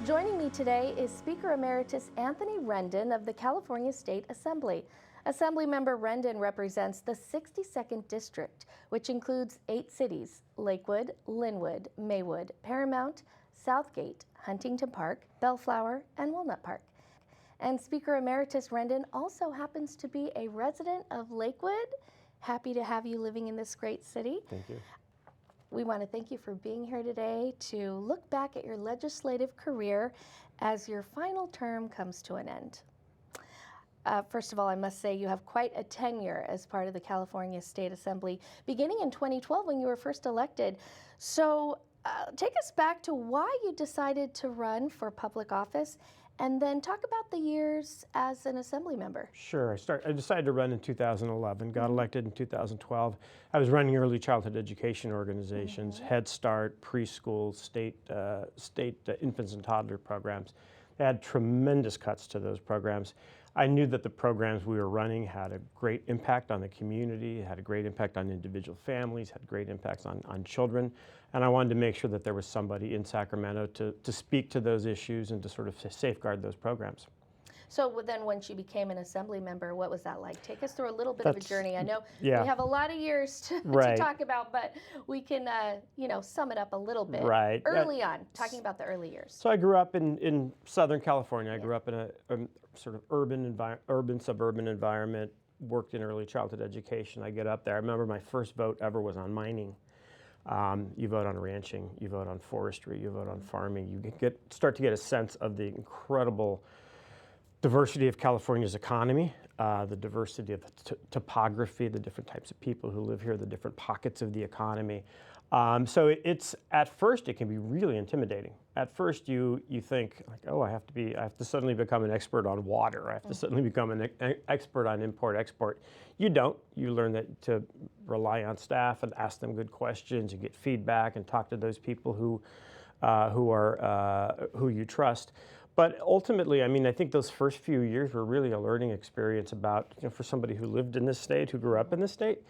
Joining me today is Speaker Emeritus Anthony Rendon of the California State Assembly. Assemblymember Rendon represents the 62nd District, which includes 8 cities: Lakewood, Linwood, Maywood, Paramount, Southgate, Huntington Park, Bellflower, and Walnut Park. And Speaker Emeritus Rendon also happens to be a resident of Lakewood. Happy to have you living in this great city. Thank you. We want to thank you for being here today to look back at your legislative career as your final term comes to an end. First of all, I must say you have quite a tenure as part of the California State Assembly, beginning in 2012 when you were first elected. So take us back to why you decided to run for public office, and then talk about the years as an assembly member. Sure. I decided to run in 2011, got elected in 2012. I was running early childhood education organizations, Head Start, preschool, state infants and toddler programs. They had tremendous cuts to those programs. I knew that the programs we were running had a great impact on the community, had a great impact on individual families, had great impacts on children, and I wanted to make sure that there was somebody in Sacramento to speak to those issues and to sort of safeguard those programs. So then once you became an assembly member, what was that like? Take us through a little bit of a journey. I know we have a lot of years to talk about, but we can sum it up a little bit early on, talking about the early years. So I grew up in Southern California. I grew up in a sort of urban-suburban environment, worked in early childhood education. I get up there. I remember my first vote ever was on mining. You vote on ranching, you vote on forestry, you vote on farming. You start to get a sense of the incredible diversity of California's economy, the diversity of the topography, the different types of people who live here, the different pockets of the economy. So at first it can be really intimidating. At first you think like, oh, I have to suddenly become an expert on water. I have to suddenly become an expert on import-export. You don't. You learn that to rely on staff and ask them good questions and get feedback and talk to those people who you trust. But ultimately, I mean, I think those first few years were really a learning experience about, for somebody who lived in this state, who grew up in this state,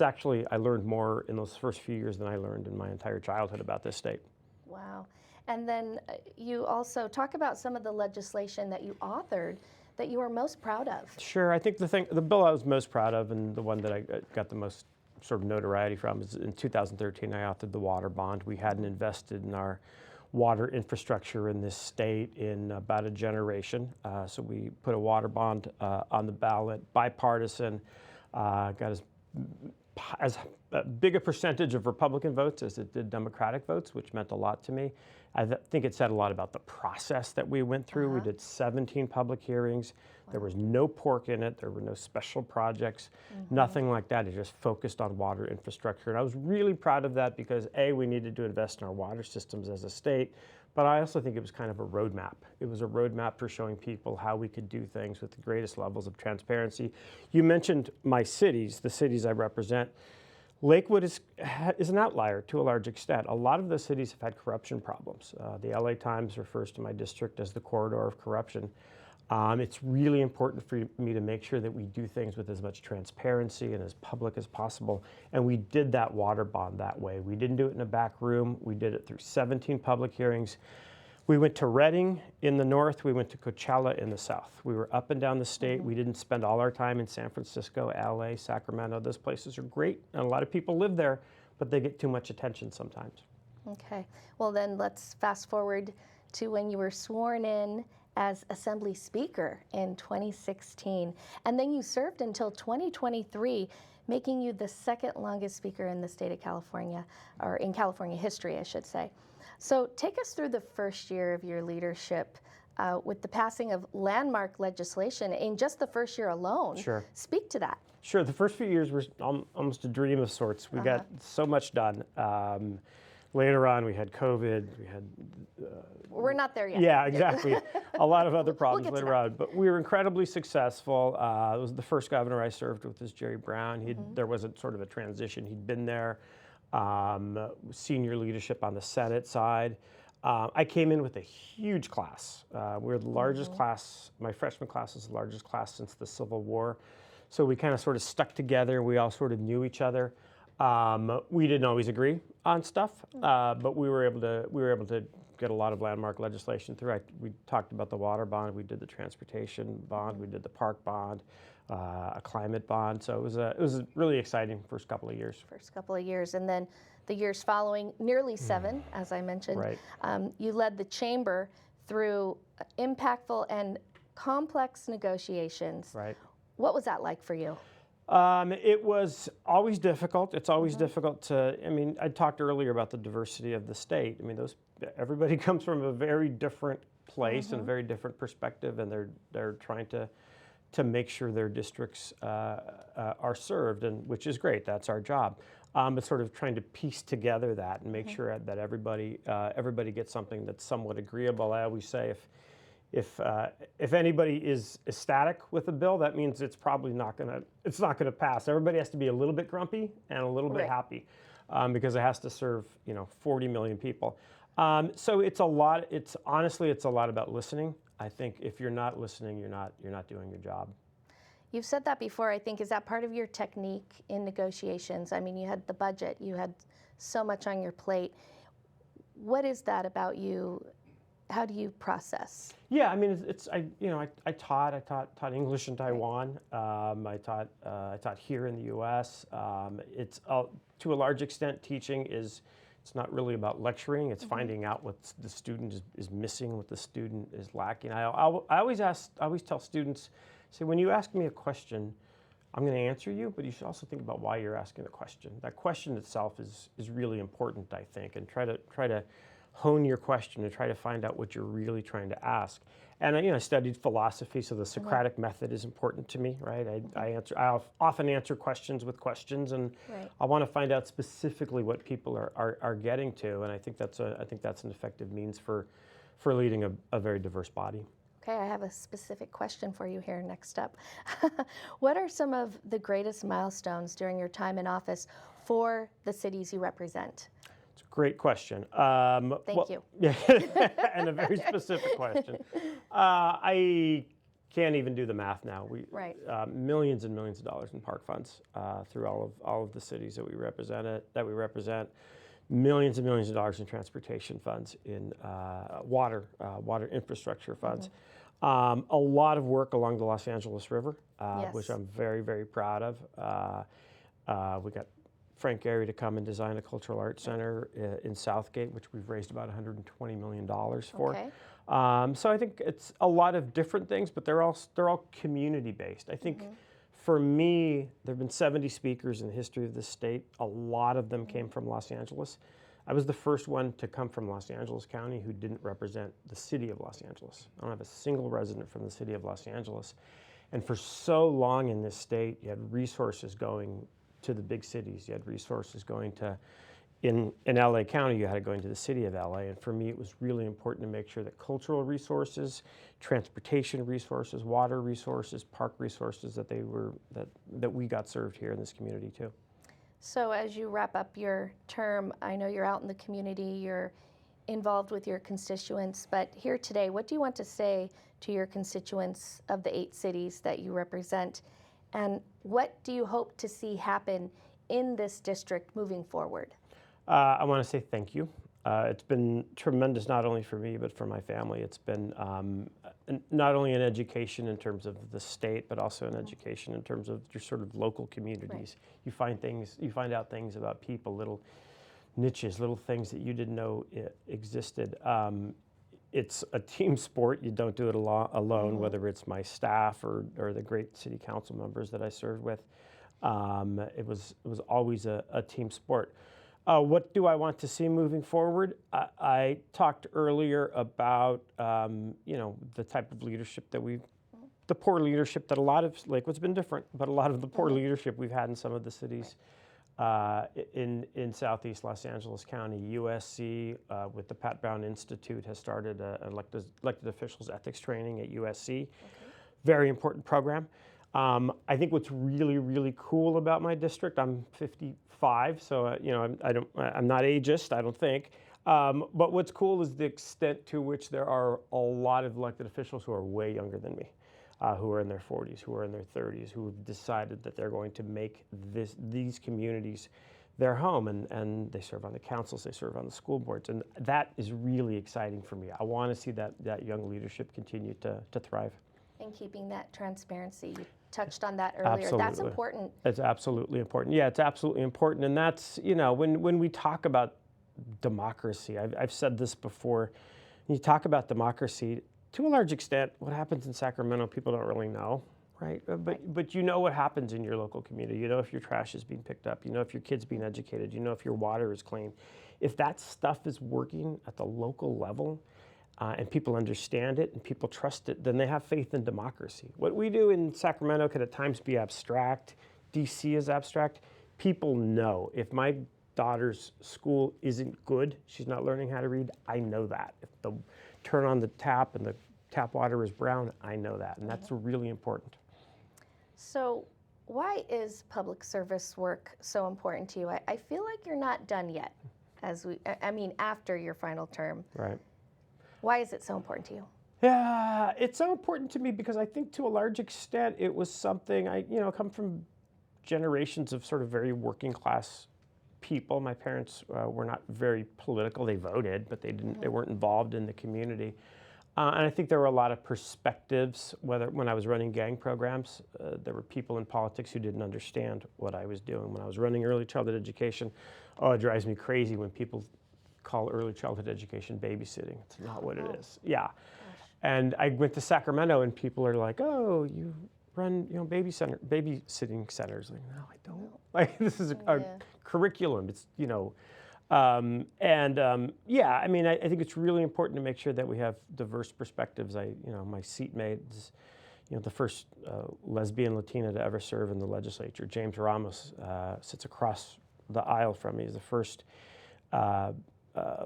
I learned more in those first few years than I learned in my entire childhood about this state. Wow. And then you also talk about some of the legislation that you authored that you are most proud of. Sure. I think the bill I was most proud of, and the one that I got the most sort of notoriety from, is in 2013, I authored the water bond. We hadn't invested in our water infrastructure in this state in about a generation. So we put a water bond on the ballot, bipartisan, got as big a percentage of Republican votes as it did Democratic votes, which meant a lot to me. I think it said a lot about the process that we went through. We did 17 public hearings. There was no pork in it. There were no special projects, nothing like that. It just focused on water infrastructure. And I was really proud of that because A, we needed to invest in our water systems as a state, but I also think it was kind of a roadmap. It was a roadmap for showing people how we could do things with the greatest levels of transparency. You mentioned my cities, the cities I represent. Lakewood is an outlier to a large extent. A lot of those cities have had corruption problems. The LA Times refers to my district as the corridor of corruption. It's really important for me to make sure that we do things with as much transparency and as public as possible. And we did that water bond that way. We didn't do it in a back room. We did it through 17 public hearings. We went to Redding in the north. We went to Coachella in the south. We were up and down the state. We didn't spend all our time in San Francisco, LA, Sacramento. Those places are great, and a lot of people live there, but they get too much attention sometimes. Okay. Well, then let's fast forward to when you were sworn in as Assembly Speaker in 2016. And then you served until 2023, making you the second longest speaker in the state of California, or in California history, I should say. So take us through the first year of your leadership with the passing of landmark legislation in just the first year alone. Sure. Speak to that. Sure. The first few years were almost a dream of sorts. We got so much done. Later on, we had COVID. We had. We're not there yet. Yeah, exactly. A lot of other problems later on, but we were incredibly successful. It was the first governor I served with was Jerry Brown. There was a sort of a transition. He'd been there, senior leadership on the Senate side. I came in with a huge class. We were the largest class. My freshman class was the largest class since the Civil War. So we kind of sort of stuck together. We all sort of knew each other. We didn't always agree on stuff, but we were able to get a lot of landmark legislation through. We talked about the water bond, we did the transportation bond, we did the park bond, a climate bond. So it was a really exciting first couple of years. First couple of years, and then the years following, nearly 7, as I mentioned. Right. You led the chamber through impactful and complex negotiations. Right. What was that like for you? It was always difficult. It's always difficult to, I mean, I talked earlier about the diversity of the state. I mean, everybody comes from a very different place and a very different perspective, and they're trying to make sure their districts are served, and which is great. That's our job. But sort of trying to piece together that and make sure that everybody gets something that's somewhat agreeable. I always say if anybody is ecstatic with a bill, that means it's probably not gonna pass. Everybody has to be a little bit grumpy and a little bit happy, because it has to serve 40 million people. So it's a lot. Honestly it's a lot about listening. I think if you're not listening, you're not doing your job. You've said that before, I think. Is that part of your technique in negotiations? I mean, you had the budget, you had so much on your plate. What is that about you? How do you process? Yeah, I mean, I taught English in Taiwan. I taught here in the U.S. It's to a large extent, teaching is. It's not really about lecturing. It's finding out what the student is missing, what the student is lacking. I always tell students, say, when you ask me a question, I'm going to answer you, but you should also think about why you're asking the question. That question itself is really important, I think, and try to hone your question and try to find out what you're really trying to ask. And I studied philosophy, so the Socratic method is important to me, right? I often answer questions with questions, and I want to find out specifically what people are getting to, and I think that's an effective means for leading a very diverse body. Okay, I have a specific question for you here next up. What are some of the greatest milestones during your time in office for the cities you represent? It's a great question. Thank you. Yeah, and a very specific question. I can't even do the math now. Millions and millions of dollars in park funds through all of the cities that we represent. Millions and millions of dollars in transportation funds, in water infrastructure funds. A lot of work along the Los Angeles River, which I'm very, very proud of. We got Frank Gehry to come and design a cultural arts center in Southgate, which we've raised about $120 million for. Okay. So I think it's a lot of different things, but they're all community based. I think for me, there have been 70 speakers in the history of this state. A lot of them came from Los Angeles. I was the first one to come from Los Angeles County who didn't represent the city of Los Angeles. I don't have a single resident from the city of Los Angeles. And for so long in this state, you had resources going to the big cities. You had resources going to, in LA County, you had it going to the city of LA. And for me, it was really important to make sure that cultural resources, transportation resources, water resources, park resources, that we got served here in this community too. So as you wrap up your term, I know you're out in the community, you're involved with your constituents, but here today, what do you want to say to your constituents of the 8 cities that you represent? And what do you hope to see happen in this district moving forward? I want to say thank you. It's been tremendous, not only for me, but for my family. It's been not only an education in terms of the state, but also an education in terms of your sort of local communities. You find out things about people, little niches, little things that you didn't know existed. It's a team sport. You don't do it alone, whether it's my staff or the great city council members that I served with. It was always a team sport. What do I want to see moving forward? I talked earlier about the type of leadership that the poor leadership that a lot of Lakewood's been different, but a lot of the poor leadership we've had in some of the cities in Southeast Los Angeles County. USC with the Pat Brown Institute has started elected officials ethics training at USC. Very important program. I think what's really, really cool about my district, I'm 55, so I'm not ageist, I don't think. But what's cool is the extent to which there are a lot of elected officials who are way younger than me, who are in their 40s, who are in their 30s, who have decided that they're going to make these communities their home, and they serve on the councils, they serve on the school boards, and that is really exciting for me. I want to see that young leadership continue to thrive. And keeping that transparency. You touched on that earlier. That's Absolutely. important. It's absolutely important. Yeah, it's absolutely important. And that's, when we talk about democracy, I've said this before, when you talk about democracy, to a large extent, what happens in Sacramento, people don't really know, right? But you know what happens in your local community. You know if your trash is being picked up. You know if your kid's being educated. You know if your water is clean. If that stuff is working at the local level, and people understand it and people trust it, then they have faith in democracy. What we do in Sacramento can at times be abstract. DC is abstract. People know if my daughter's school isn't good, she's not learning how to read, I know that. If the turn on the tap and the tap water is brown, I know that. And that's really important. So why is public service work so important to you? I feel like you're not done yet, after your final term. Right. Why is it so important to you? Yeah, it's so important to me because I think to a large extent it was something I come from generations of sort of very working class people. My parents were not very political. They voted, but they weren't involved in the community. And I think there were a lot of perspectives, when I was running gang programs, there were people in politics who didn't understand what I was doing. When I was running early childhood education, it drives me crazy when people call early childhood education babysitting. It's not what it is. Yeah. And I went to Sacramento and people are like, oh, you run babysitting centers. Like, no, I don't. Like, this is a curriculum. It's, I think it's really important to make sure that we have diverse perspectives. My seatmate is, the first lesbian Latina to ever serve in the legislature. James Ramos sits across the aisle from me. He's the first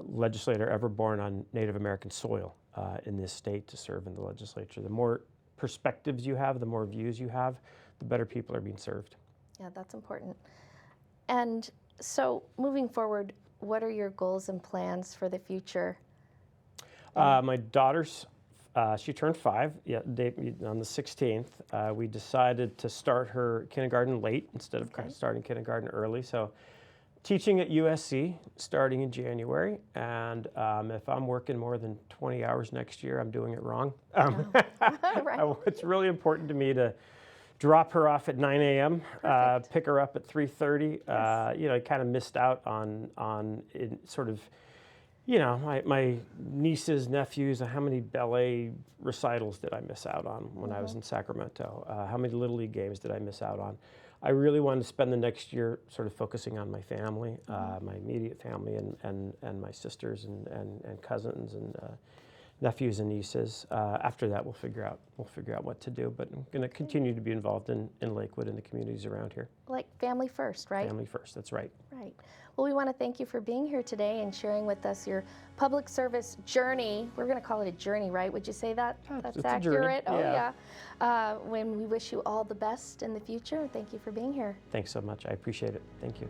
legislator ever born on Native American soil in this state to serve in the legislature. The more perspectives you have, the more views you have, the better people are being served. Yeah, that's important. And so moving forward, what are your goals and plans for the future? My daughter's, she turned 5 on the 16th. We decided to start her kindergarten late instead of starting kindergarten early. So teaching at USC starting in January, and if I'm working more than 20 hours next year, I'm doing it wrong. Right. It's really important to me to drop her off at 9 a.m., pick her up at 3:30. Yes. I kind of missed out on my nieces, nephews, how many ballet recitals did I miss out on when I was in Sacramento? How many Little League games did I miss out on? I really wanted to spend the next year sort of focusing on my family, my immediate family, and my sisters and cousins and nephews and nieces. After that, we'll figure out what to do. But I'm going to continue to be involved in Lakewood and the communities around here. Like family first, right? Family first. That's right. Right. Well, we want to thank you for being here today and sharing with us your public service journey. We're going to call it a journey, right? Would you say that? That's accurate? Oh, yeah. When we wish you all the best in the future. Thank you for being here. Thanks so much. I appreciate it. Thank you.